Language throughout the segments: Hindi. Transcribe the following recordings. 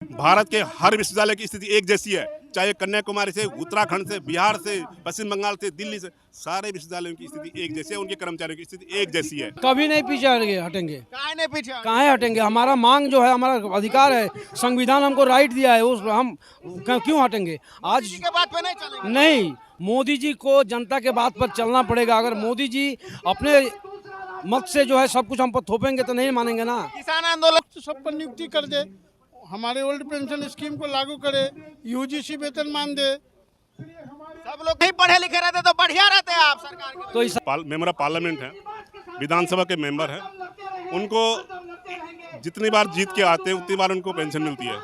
भारत के हर विश्वविद्यालय की स्थिति एक जैसी है, चाहे कन्याकुमारी से, उत्तराखंड से, बिहार से, पश्चिम बंगाल से, दिल्ली से, सारे विश्वविद्यालयों की स्थिति एक जैसी है, उनके कर्मचारियों की स्थिति एक जैसी है। कभी नहीं पीछे हटेंगे। काहे नहीं पीछे हटेंगे? काहे हटेंगे? हमारा मांग जो है, हमारा अधिकार है, संविधान हमको राइट दिया है, उस हम क्यों हटेंगे? आज किसी के बात पे नहीं चलेंगे। नहीं, मोदी जी को जनता के बात पर चलना पड़ेगा। अगर मोदी जी अपने मत से जो है सब कुछ हम पर थोपेंगे तो नहीं मानेंगे ना। किसान आंदोलन तो सब पर नियुक्ति कर दे, हमारे ओल्ड पेंशन स्कीम को लागू करे, यूजीसी वेतन मान दे। सब लोग नहीं पढ़े लिखे रहते तो बढ़िया रहते आप सरकार के। तो इस मेंबर ऑफ पार्लियामेंट हैं, विधानसभा के मेंबर हैं, उनको जितनी बार जीत के आते हैं उतनी बार उनको पेंशन मिलती है।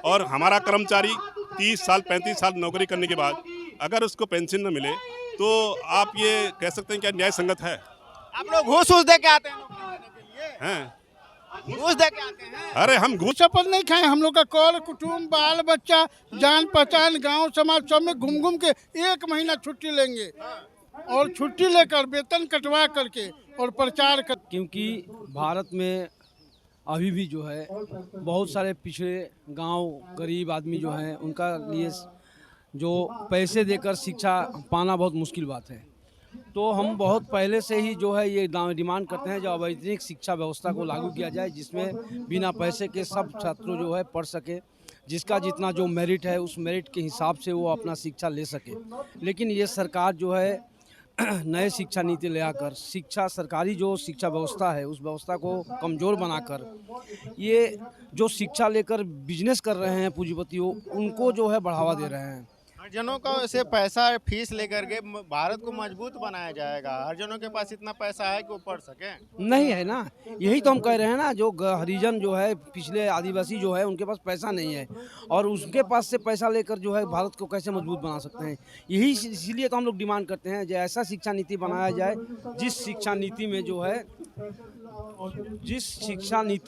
और हमारा कर्मचारी 30 साल 35 साल नौकरी करने के बाद अगर उसको पेंशन न मिले तो आप ये कह सकते हैं क्या न्याय संगत है? आप लोग घूस दे के आते हैं नौकरी लेने के लिए, हैं? घूस दे के आते हैं। अरे हम घूस शपथ नहीं खाए, हम लोग का कौल कुटुम्ब बाल बच्चा जान पहचान गांव समाज सब में घूम घूम के 1 महीना छुट्टी लेंगे और छुट्टी लेकर वेतन कटवा करके और प्रचार कर। क्योंकि भारत में अभी भी जो है बहुत सारे पिछड़े गांव गरीब आदमी जो हैं उनका लिए जो पैसे देकर शिक्षा पाना बहुत मुश्किल बात है। तो हम बहुत पहले से ही जो है ये डिमांड करते हैं जो अवैतनिक शिक्षा व्यवस्था को लागू किया जाए, जिसमें बिना पैसे के सब छात्रों जो है पढ़ सके, जिसका जितना जो मेरिट है उस मेरिट के हिसाब से वो अपना शिक्षा ले सके। लेकिन ये सरकार जो है नए शिक्षा नीति ले आकर शिक्षा सरकारी जो शिक्षा व्यवस्था है उस व्यवस्था को कमज़ोर बनाकर ये जो शिक्षा लेकर बिजनेस कर रहे हैं पूंजीपतियों, उनको जो है बढ़ावा दे रहे हैं। हरिजनों को ऐसे पैसा फीस लेकर के भारत को मजबूत बनाया जाएगा। हरिजनों के पास इतना पैसा है कि वो पढ़ सके? नहीं है ना, यही तो हम कह रहे हैं ना। जो हरिजन जो है पिछले आदिवासी जो है उनके पास पैसा नहीं है और उसके पास से पैसा लेकर जो है भारत को कैसे मजबूत बना सकते हैं। यही इसीलिए तो हम लोग डिमांड करते हैं जो ऐसा शिक्षा नीति बनाया जाए जिस शिक्षा नीति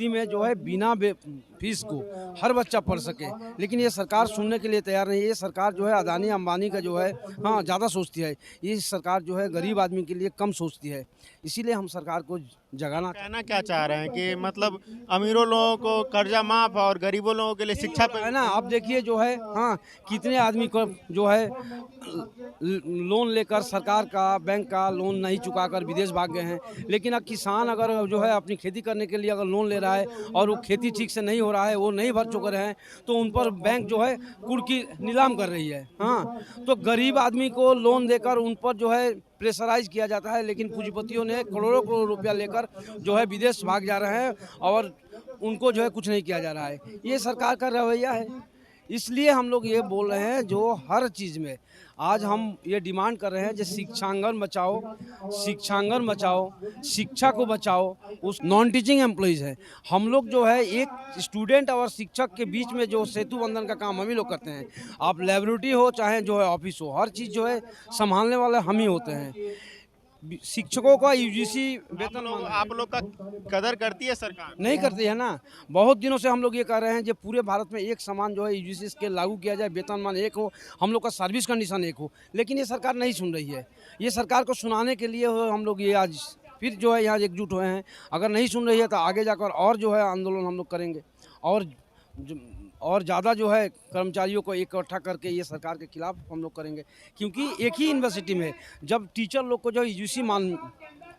में जो है बिना फीस को हर बच्चा पढ़ सके। लेकिन ये सरकार सुनने के लिए तैयार नहीं है। ये सरकार जो है अदानी अंबानी का जो है ज़्यादा सोचती है, ये सरकार जो है गरीब आदमी के लिए कम सोचती है। इसीलिए हम सरकार को जगाना कहना क्या चाह रहे हैं कि मतलब अमीरों लोगों को कर्जा माफ और गरीबों लोगों के लिए शिक्षा पे है ना। आप देखिए जो है कितने आदमी को जो है लोन लेकर सरकार का बैंक का लोन नहीं चुकाकर विदेश भाग गए हैं। लेकिन अब किसान अगर जो है अपनी खेती करने के लिए अगर लोन ले रहा है और वो खेती ठीक से नहीं हो रहा है, वो नहीं भर चुके हैं, तो उन पर बैंक जो है कुर्की नीलाम कर रही है। तो गरीब आदमी को लोन देकर उन पर जो है प्रेशराइज किया जाता है। लेकिन पूंजीपतियों ने करोड़ों करोड़ रुपया लेकर जो है विदेश भाग जा रहे हैं और उनको जो है कुछ नहीं किया जा रहा है। ये सरकार का रवैया है। इसलिए हम लोग ये बोल रहे हैं जो हर चीज़ में आज हम ये डिमांड कर रहे हैं जो शिक्षांगन बचाओ, शिक्षा को बचाओ। उस नॉन टीचिंग एम्प्लॉइज़ है, हम लोग जो है एक स्टूडेंट और शिक्षक के बीच में जो सेतु बंधन का काम हम ही लोग करते हैं। आप लाइब्रेरी हो चाहे जो है ऑफिस हो, हर चीज़ जो है संभालने वाले हम ही होते हैं। शिक्षकों का यूजीसी वेतन आप लोग का कदर करती है सरकार? नहीं करती है ना। बहुत दिनों से हम लोग ये कर रहे हैं जो पूरे भारत में एक समान जो है यूजीसी स्केल लागू किया जाए, वेतनमान एक हो, हम लोग का सर्विस कंडीशन एक हो। लेकिन ये सरकार नहीं सुन रही है। ये सरकार को सुनाने के लिए हम लोग ये आज फिर जो है यहाँ एकजुट हुए हैं। अगर नहीं सुन रही है तो आगे जाकर और जो है आंदोलन हम लोग करेंगे और ज़्यादा जो है कर्मचारियों को इकट्ठा करके ये सरकार के खिलाफ हम लोग करेंगे। क्योंकि एक ही यूनिवर्सिटी में जब टीचर लोग को जो यूजीसी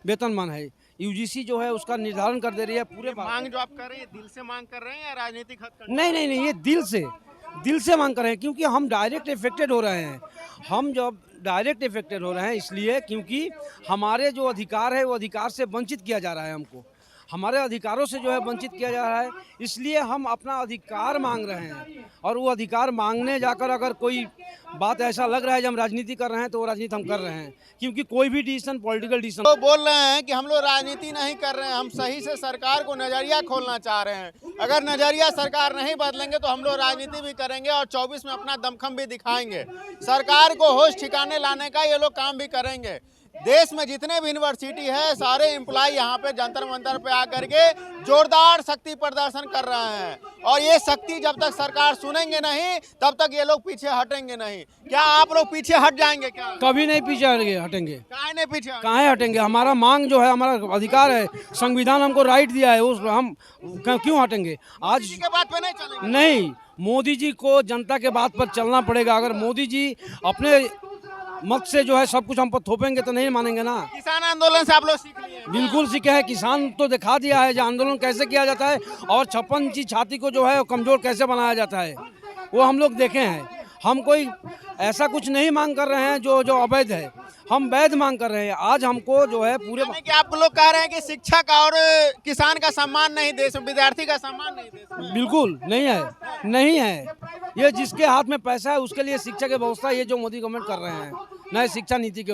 वेतनमान है, यूजीसी जो है उसका निर्धारण कर दे रही है पूरे मांग जो आप कर रहे हैं दिल से मांग कर रहे हैं या राजनीतिक हद कर? नहीं, ये दिल से मांग कर रहे हैं। क्योंकि हम डायरेक्ट इफेक्टेड हो रहे हैं। हम जब डायरेक्ट इफेक्टेड हो रहे हैं इसलिए क्योंकि हमारे जो अधिकार है वो अधिकार से वंचित किया जा रहा है। हमको हमारे अधिकारों से जो है वंचित किया जा रहा है, इसलिए हम अपना अधिकार मांग रहे हैं। और वो अधिकार मांगने जाकर अगर कोई बात ऐसा लग रहा है कि हम राजनीति कर रहे हैं तो वो राजनीति हम कर रहे हैं। क्योंकि कोई भी डिसीजन पॉलिटिकल डिसीजन तो बोल रहे हैं कि हम लोग राजनीति नहीं कर रहे हैं, हम सही से सरकार को नजरिया खोलना चाह रहे हैं। अगर नजरिया सरकार नहीं बदलेंगे तो हम लोग राजनीति भी करेंगे और 24 में अपना दमखम भी दिखाएंगे। सरकार को होश ठिकाने लाने का ये लोग काम भी करेंगे। देश में जितने भी यूनिवर्सिटी है सारे एम्प्लॉय यहाँ पे जंतर मंतर पे आकर के जोरदार शक्ति प्रदर्शन कर रहे हैं। और ये शक्ति जब तक सरकार सुनेंगे नहीं तब तक ये लोग पीछे हटेंगे नहीं। क्या आप लोग पीछे हट जाएंगे क्या? कभी नहीं पीछे हटेंगे। काहे नहीं पीछे? काहे हटेंगे? हमारा मांग जो है, हमारा अधिकार है, संविधान हमको राइट दिया है, उस हम क्यों हटेंगे? आज किसी के बात पे नहीं चलेंगे। नहीं, मोदी जी को जनता के बात पर चलना पड़ेगा। अगर मोदी जी अपने मत से जो है सब कुछ हम पर थोपेंगे तो नहीं मानेंगे ना। किसान आंदोलन से आप लोग सीख लिए हैं? बिल्कुल सीखे हैं। किसान तो दिखा दिया है जो आंदोलन कैसे किया जाता है और 56 इंची छाती को जो है वो कमज़ोर कैसे बनाया जाता है, वो हम लोग देखे हैं। हम कोई ऐसा कुछ नहीं मांग कर रहे हैं जो अवैध है, हम वैध मांग कर रहे हैं। आज हमको जो है पूरे यानी कि आप लोग कह रहे हैं कि शिक्षक और किसान का सम्मान नहीं दे सकते, विद्यार्थी का सम्मान नहीं दे सकते। बिल्कुल नहीं है, नहीं है। ये जिसके हाथ में पैसा है उसके लिए शिक्षा की व्यवस्था ये जो मोदी गवर्नमेंट कर रहे हैं नए शिक्षा नीति के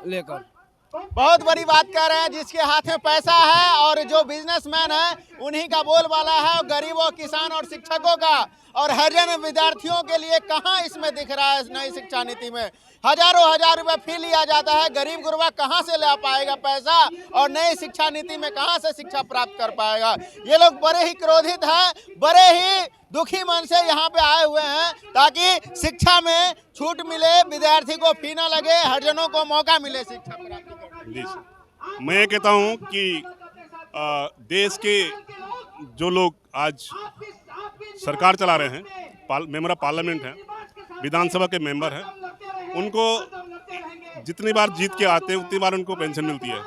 लेकर। बहुत बड़ी बात कह रहे हैं, जिसके हाथ में पैसा है और जो बिजनेसमैन है उन्हीं का बोलबाला है, और गरीबों, किसान और शिक्षकों का और हरिजन विद्यार्थियों के लिए कहाँ इसमें दिख रहा है। नई शिक्षा नीति में हजारों हजार रुपए फी लिया जाता है, गरीब गुरबा कहाँ से ला पाएगा पैसा, और नई शिक्षा नीति में कहाँ से शिक्षा प्राप्त कर पाएगा। ये लोग बड़े ही क्रोधित हैं, बड़े ही दुखी मन से यहाँ पे आए हुए हैं ताकि शिक्षा में छूट मिले, विद्यार्थी को फी ना लगे, हरिजनों को मौका मिले शिक्षा प्राप्त करने। जी सर, मैं ये कहता हूँ कि देश के जो लोग आज सरकार चला रहे हैं, मेंबर ऑफ पार्लियामेंट हैं, विधानसभा के मेंबर हैं, उनको जितनी बार जीत के आते हैं उतनी बार उनको पेंशन मिलती है।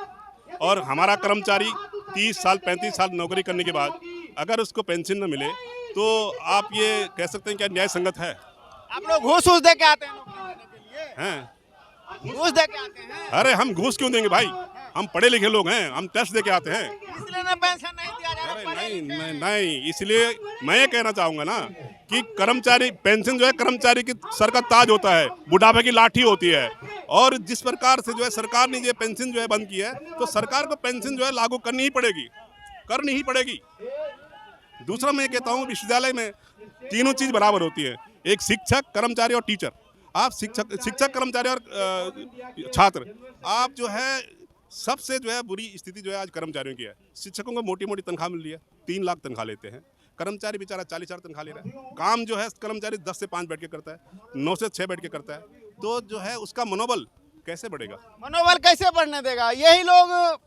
और हमारा कर्मचारी 30 साल 35 साल नौकरी करने के बाद अगर उसको पेंशन न मिले तो आप ये कह सकते हैं कि न्याय संगत है। आप लोग घूस दे के आते हैं नौकरी लेने के लिए? हैं? घूस दे के आते हैं? अरे हम घूस क्यों देंगे भाई, हम पढ़े लिखे लोग हैं, हम टैक्स दे के आते हैं। इसलिए ना पेंशन नहीं दिया जा अरे रहा। नहीं, इसलिए मैं ये कहना चाहूँगा ना कि कर्मचारी पेंशन जो है कर्मचारी की सर का ताज होता है, बुढ़ापे की लाठी होती है। और जिस प्रकार से जो है सरकार ने ये पेंशन जो है बंद की है, तो सरकार को पेंशन जो है लागू करनी ही पड़ेगी। दूसरा मैं कहता हूँ विश्वविद्यालय में तीनों चीज़ बराबर होती है, एक शिक्षक, कर्मचारी और टीचर। आप शिक्षक कर्मचारी और छात्र, आप जो है सबसे जो है बुरी स्थिति जो है आज कर्मचारियों की है। शिक्षकों को मोटी मोटी तनख्वाह मिल रही है, 3 लाख तनख्वाह लेते हैं, कर्मचारी बेचारा 40,000 तनख्वाह ले रहा है। काम जो है कर्मचारी 10 से 5 बैठ के करता है, 9 से 6 बैठ के करता है, तो जो है उसका मनोबल कैसे बढ़ेगा? मनोबल कैसे बढ़ने देगा? यही लोग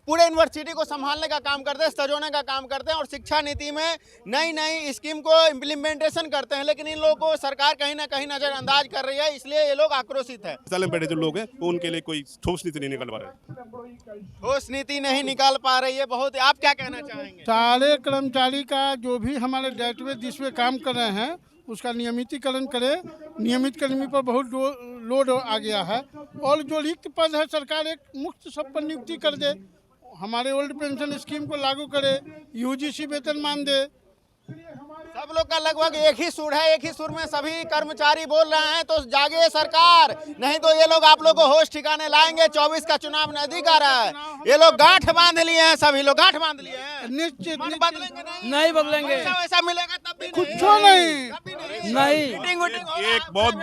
पूरे यूनिवर्सिटी को संभालने का काम करते हैं, सजोने का काम करते हैं और शिक्षा नीति में नई स्कीम को इम्प्लीमेंटेशन करते हैं, लेकिन इन लोगों को सरकार कहीं ना कहीं नजरअंदाज कर रही है, इसलिए ये लोग आक्रोशित है। में बैठे जो लोग हैं वो उनके लिए कोई ठोस नीति नहीं निकल पा रहे, ठोस नीति नहीं निकाल पा रही है। बहुत, आप क्या कहना चाहेंगे? सारे कर्मचारी का जो भी हमारे डेटाबेस जिसमें काम कर रहे हैं उसका नियमितीकरण करे। नियमित कर्मी पर बहुत लोड आ गया है, और जो रिक्त पद है सरकार एक मुफ्त सब पर नियुक्ति कर दे, हमारे ओल्ड पेंशन स्कीम को लागू करे, यूजीसी वेतनमान दे। सब लोग का लगभग एक ही सुर है, एक ही सुर में सभी कर्मचारी बोल रहे हैं, तो जागे सरकार, नहीं तो ये लोग आप लोग को होश ठिकाने लाएंगे। 24 का चुनाव नजदीक आ रहा है, ये लोग गांठ बांध लिए हैं, सभी लोग गांठ बांध लिए हैं। निश्चित बदलेंगे नहीं बदलेंगे, वैसा मिलेगा तब भी कुछ नहीं। एक बहुत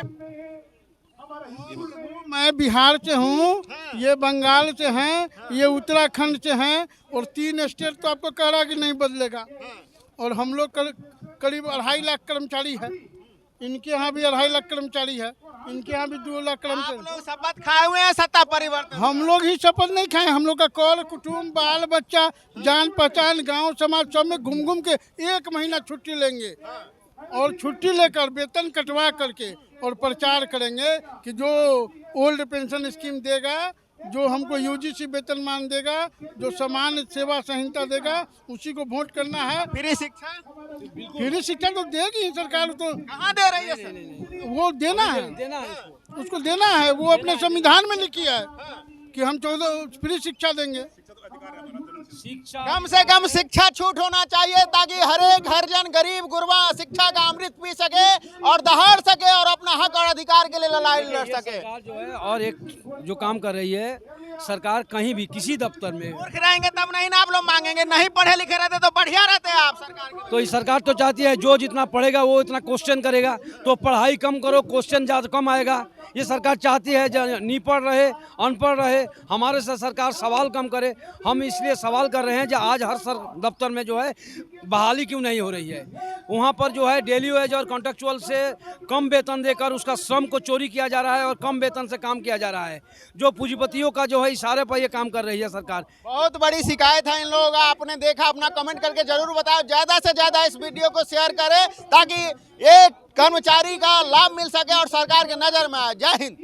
मैं बिहार से हूँ, ये बंगाल से हैं, ये उत्तराखंड से हैं, और 3 स्टेट तो आपको कह रहा कि नहीं बदलेगा। और हम लोग करीब 2.5 लाख कर्मचारी है, इनके यहाँ भी 2.5 लाख कर्मचारी है, इनके यहाँ भी 2 लाख कर्मचारी। आप लोग शपथ खाए हुए हैं सत्ता परिवर्तन? हम लोग ही शपथ नहीं खाए, हम लोग का कौल कुटुम्ब बाल बच्चा जान पहचान गांव समाज सब में घूम के 1 महीना छुट्टी लेंगे, और छुट्टी लेकर वेतन कटवा करके और प्रचार करेंगे कि जो ओल्ड पेंशन स्कीम देगा, जो हमको यूजीसी वेतनमान देगा, जो समान सेवा संहिता देगा, उसी को वोट करना है। फ्री शिक्षा? फ्री शिक्षा तो देगी सरकार, तो कहाँ दे रही है सर? वो देना है, उसको देना है, वो अपने संविधान में लिखी है कि हम 14 फ्री शिक्षा देंगे। कम से कम शिक्षा छूट होना चाहिए ताकि हर एक हरिजन गरीब गुरबा शिक्षा का अमृत पी सके और दहाड़ सके और अपना हक और अधिकार के लिए लड़ाई लड़ सके। सरकार जो है और एक जो काम कर रही है सरकार, कहीं भी किसी दफ्तर में मूर्ख रहेंगे तब नहीं ना आप लोग मांगेंगे, नहीं पढ़े लिखे रहते तो बढ़िया रहते हैं आप सरकार के। तो ये सरकार तो चाहती है जो जितना पढ़ेगा वो इतना क्वेश्चन करेगा, तो पढ़ाई कम करो, क्वेश्चन ज़्यादा कम आएगा। ये सरकार चाहती है नहीं पढ़ रहे, अनपढ़ रहे, हमारे से सरकार सवाल कम करे। हम इसलिए सवाल कर रहे हैं कि आज हर दफ्तर में जो है बहाली क्यों नहीं हो रही है। वहाँ पर जो है डेली वेज और कॉन्ट्रेक्चुअल से से कम वेतन देकर उसका श्रम को चोरी किया जा रहा है और कम वेतन से काम किया जा रहा है। जो पूंजीपतियों का जो है इशारे पर ये काम कर रही है सरकार। बहुत बड़ी शिकायत है इन लोगों का। आपने देखा, अपना कमेंट करके जरूर बताओ। ज्यादा से ज्यादा इस वीडियो को शेयर करें ताकि एक कर्मचारी का लाभ मिल सके और सरकार के नजर में आए। जय हिंद।